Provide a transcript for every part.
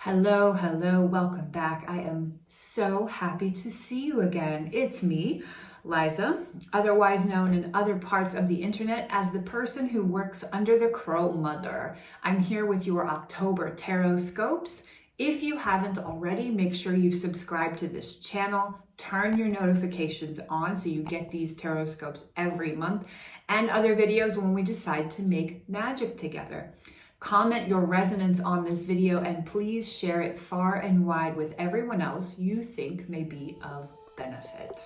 Hello, welcome back. I am so happy to see you again. It's me, Liza, otherwise known in other parts of the internet as the person who works under the Crow Mother. I'm here with your October Tarotscopes. If you haven't already, make sure you've subscribed to this channel, turn your notifications on so you get these Tarotscopes every month and other videos when we decide to make magic together. Comment your resonance on this video and please share it far and wide with everyone else you think may be of benefit.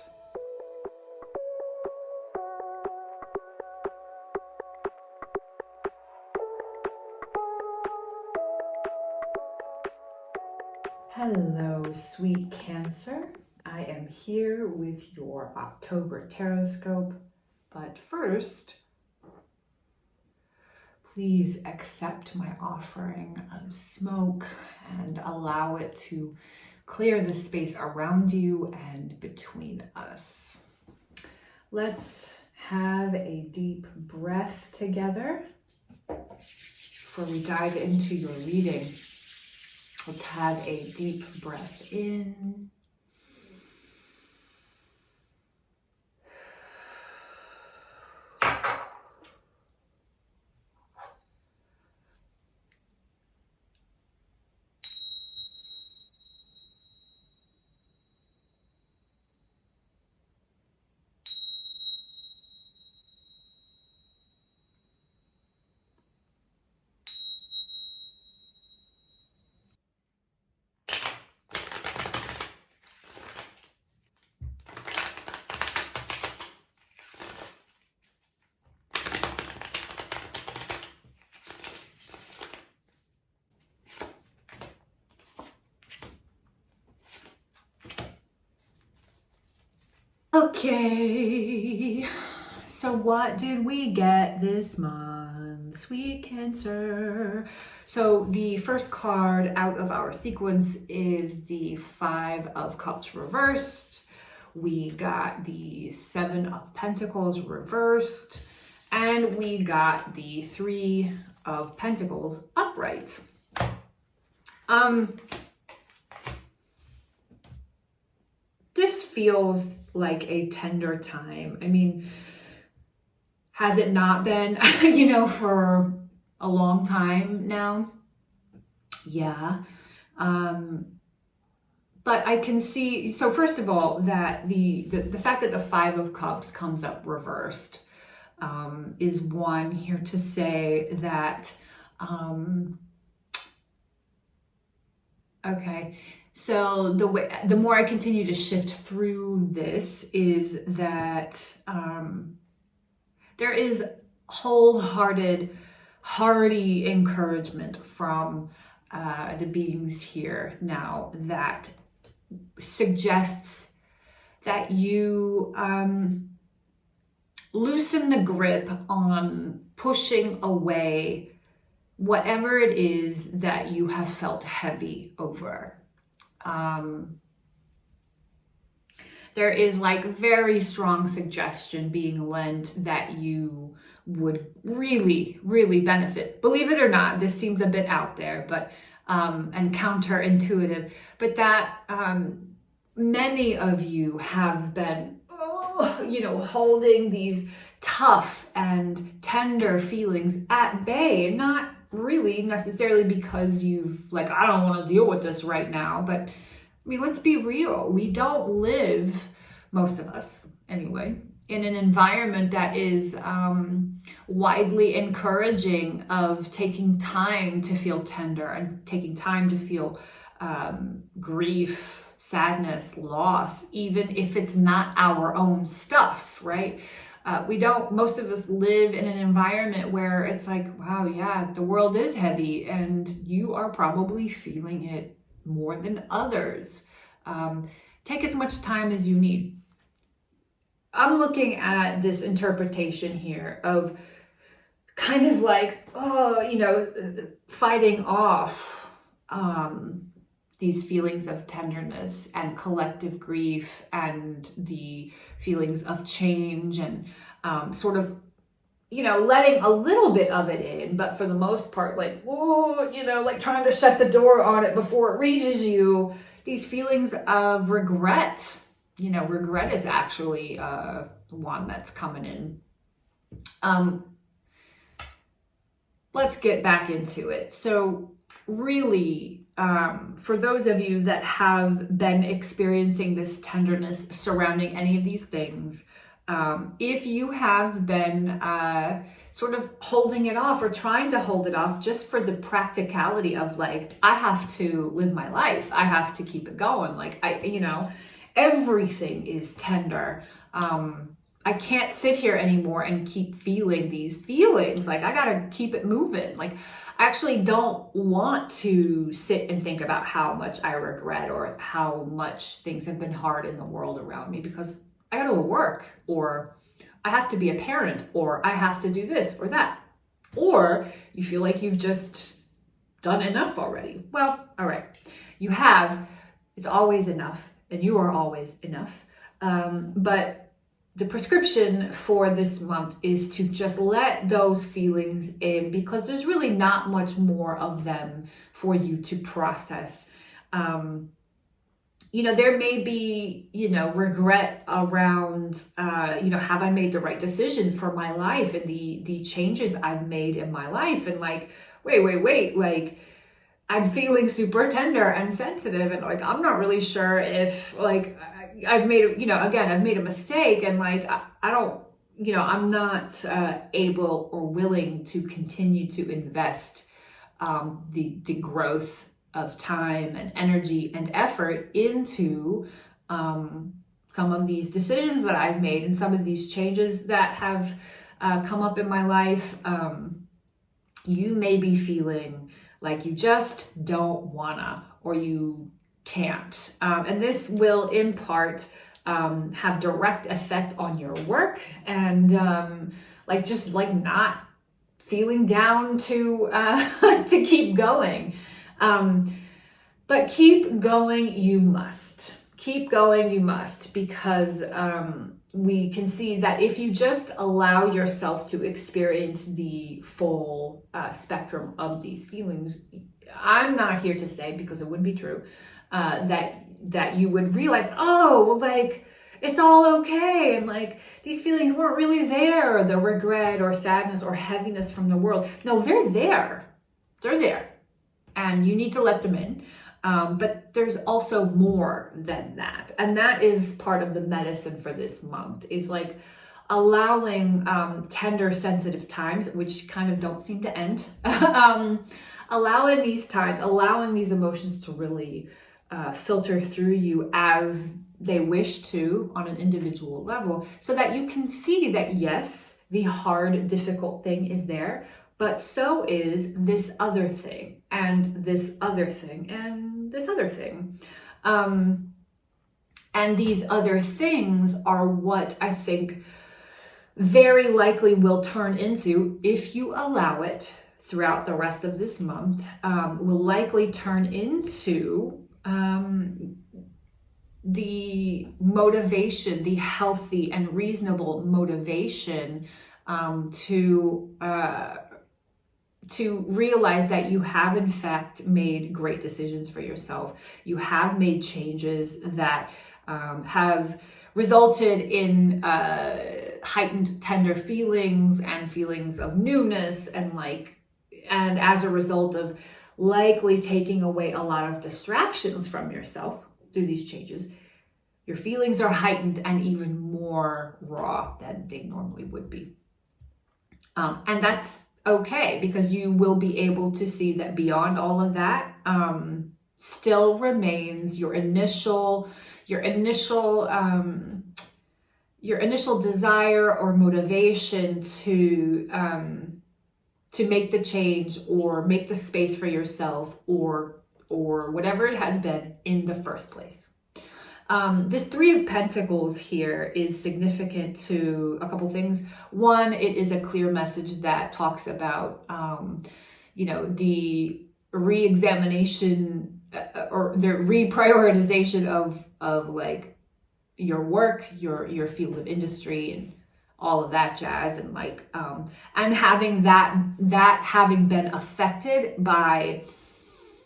Hello, sweet Cancer. I am here with your October Tarotscope, but first, please accept my offering of smoke and allow it to clear the space around you and between us. Let's have a deep breath together before we dive into your reading. Let's have a deep breath in. Okay, so what did we get this month, sweet Cancer? So the first card out of our sequence is the Five of Cups reversed. We got the Seven of Pentacles reversed, and we got the Three of Pentacles upright. This feels like a tender time. I mean, has it not been, for a long time now? Yeah. But I can see, so first of all, that the fact that the Five of Cups comes up reversed is one here to say that, okay. So the more I continue to shift through this is that there is wholehearted, hearty encouragement from the beings here now that suggests that you loosen the grip on pushing away whatever it is that you have felt heavy over. There is like very strong suggestion being lent that you would really, really benefit. Believe it or not, this seems a bit out there, but and counterintuitive, but that many of you have been, holding these tough and tender feelings at bay, not really necessarily because you've like, I don't want to deal with this right now, but I mean, let's be real. We don't live, most of us anyway, in an environment that is widely encouraging of taking time to feel tender and taking time to feel grief, sadness, loss, even if it's not our own stuff, right? Most of us live in an environment where it's like, wow, yeah, the world is heavy and you are probably feeling it more than others. Take as much time as you need. I'm looking at this interpretation here of kind of like, fighting off these feelings of tenderness and collective grief and the feelings of change and sort of letting a little bit of it in, but for the most part, like, whoa, like trying to shut the door on it before it reaches you. These feelings of regret, regret is actually one that's coming in. Let's get back into it. So really, for those of you that have been experiencing this tenderness surrounding any of these things, if you have been sort of holding it off or trying to hold it off just for the practicality of like, I have to live my life, I have to keep it going. Like everything is tender. I can't sit here anymore and keep feeling these feelings. Like I gotta keep it moving. Like I actually don't want to sit and think about how much I regret or how much things have been hard in the world around me, because I gotta go to work, or I have to be a parent, or I have to do this or that. Or you feel like you've just done enough already. Well, all right, you have. It's always enough, and you are always enough. But the prescription for this month is to just let those feelings in, because there's really not much more of them for you to process. There may be, regret around, have I made the right decision for my life and the changes I've made in my life? And like, wait, like I'm feeling super tender and sensitive, and like, I'm not really sure if like I've made, I've made a mistake, and like, I don't, I'm not able or willing to continue to invest the growth of time and energy and effort into some of these decisions that I've made and some of these changes that have come up in my life. You may be feeling like you just don't wanna, or you can't. And this will in part have direct effect on your work, and just not feeling down to to keep going. But keep going you must. Keep going you must, because we can see that if you just allow yourself to experience the full spectrum of these feelings, I'm not here to say, because it wouldn't be true, that you would realize, oh, well, like, it's all okay, and like these feelings weren't really there, the regret or sadness or heaviness from the world. No, they're there. They're there. And you need to let them in. But there's also more than that. And that is part of the medicine for this month, is like allowing tender, sensitive times, which kind of don't seem to end. Allowing these times, allowing these emotions to really filter through you as they wish to on an individual level, so that you can see that, yes, the hard, difficult thing is there, but so is this other thing, and this other thing, and this other thing. And these other things are what I think very likely will turn into, if you allow it throughout the rest of this month, will likely turn into the motivation, the healthy and reasonable motivation to realize that you have in fact made great decisions for yourself. You have made changes that have resulted in heightened tender feelings and feelings of newness, and as a result of likely taking away a lot of distractions from yourself through these changes, your feelings are heightened and even more raw than they normally would be. And that's okay, because you will be able to see that beyond all of that still remains your initial desire or motivation to make the change or make the space for yourself, or whatever it has been in the first place. This Three of Pentacles here is significant to a couple things. One, it is a clear message that talks about, the re-examination or the reprioritization of like your work, your field of industry, and all of that jazz, and like and having that having been affected by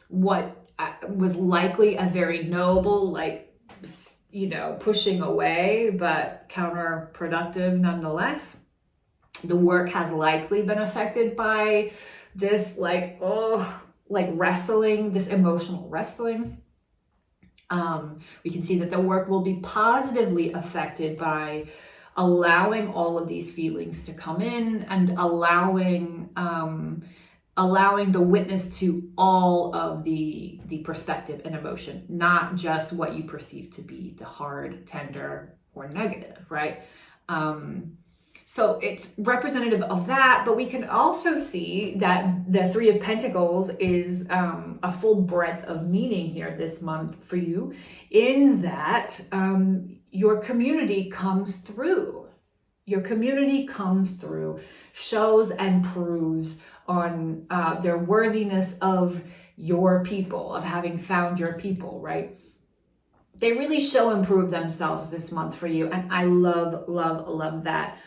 what was likely a very noble, like, you know, pushing away, but counterproductive nonetheless. The work has likely been affected by this, like, like wrestling, this emotional wrestling. We can see that the work will be positively affected by allowing all of these feelings to come in, and allowing the witness to all of the perspective and emotion, not just what you perceive to be the hard, tender, or negative, right? So it's representative of that, but we can also see that the Three of Pentacles is a full breadth of meaning here this month for you, in that your community comes through. Your community comes through, shows and proves on their worthiness of your people, of having found your people, right? They really show and prove themselves this month for you, and I love, love, love that.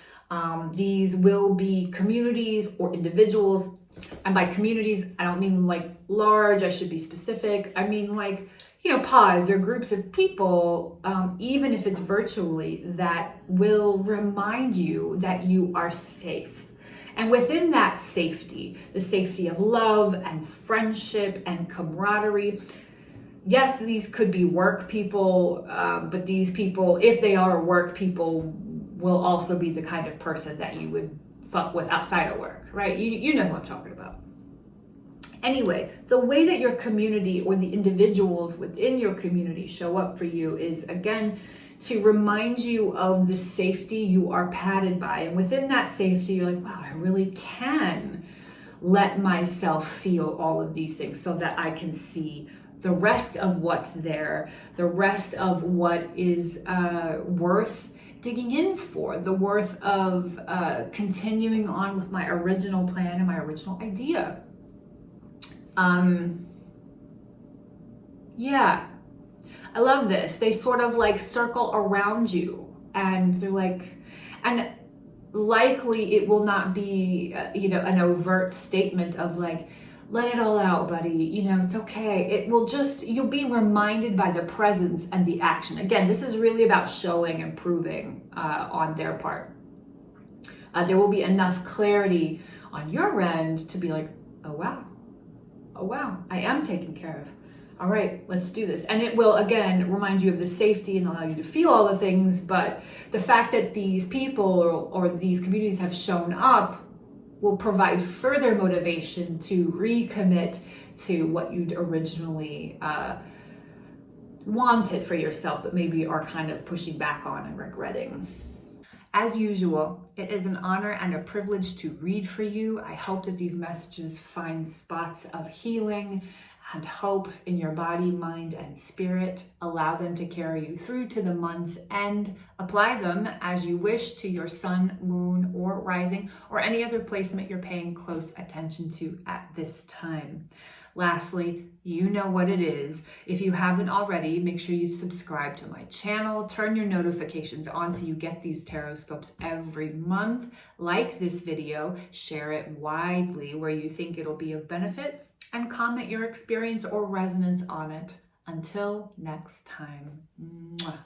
These will be communities or individuals, and by communities, I don't mean like large, I should be specific. I mean like, you know, pods or groups of people, even if it's virtually, that will remind you that you are safe. And within that safety, the safety of love and friendship and camaraderie, yes, these could be work people, but these people, if they are work people, will also be the kind of person that you would fuck with outside of work, right? You know who I'm talking about. Anyway, the way that your community or the individuals within your community show up for you is, again, to remind you of the safety you are padded by. And within that safety, you're like, wow, I really can let myself feel all of these things so that I can see the rest of what's there, the rest of what is worth digging in for, the worth of continuing on with my original plan and my original idea. Yeah, I love this. They sort of like circle around you, and they're like, and likely it will not be, you know, an overt statement of like, let it all out, buddy, you know, it's okay. It will just, you'll be reminded by the presence and the action. Again, this is really about showing and proving on their part. There will be enough clarity on your end to be like, oh wow, I am taken care of. All right, let's do this. And it will, again, remind you of the safety and allow you to feel all the things. But the fact that these people or these communities have shown up will provide further motivation to recommit to what you'd originally wanted for yourself, but maybe are kind of pushing back on and regretting. As usual, it is an honor and a privilege to read for you. I hope that these messages find spots of healing and hope in your body, mind, and spirit. Allow them to carry you through to the month's end. Apply them as you wish to your sun, moon, or rising, or any other placement you're paying close attention to at this time. Lastly, you know what it is. If you haven't already, make sure you've subscribed to my channel. Turn your notifications on so you get these Tarotscopes every month. Like this video, share it widely where you think it'll be of benefit, and comment your experience or resonance on it. Until next time. Mwah.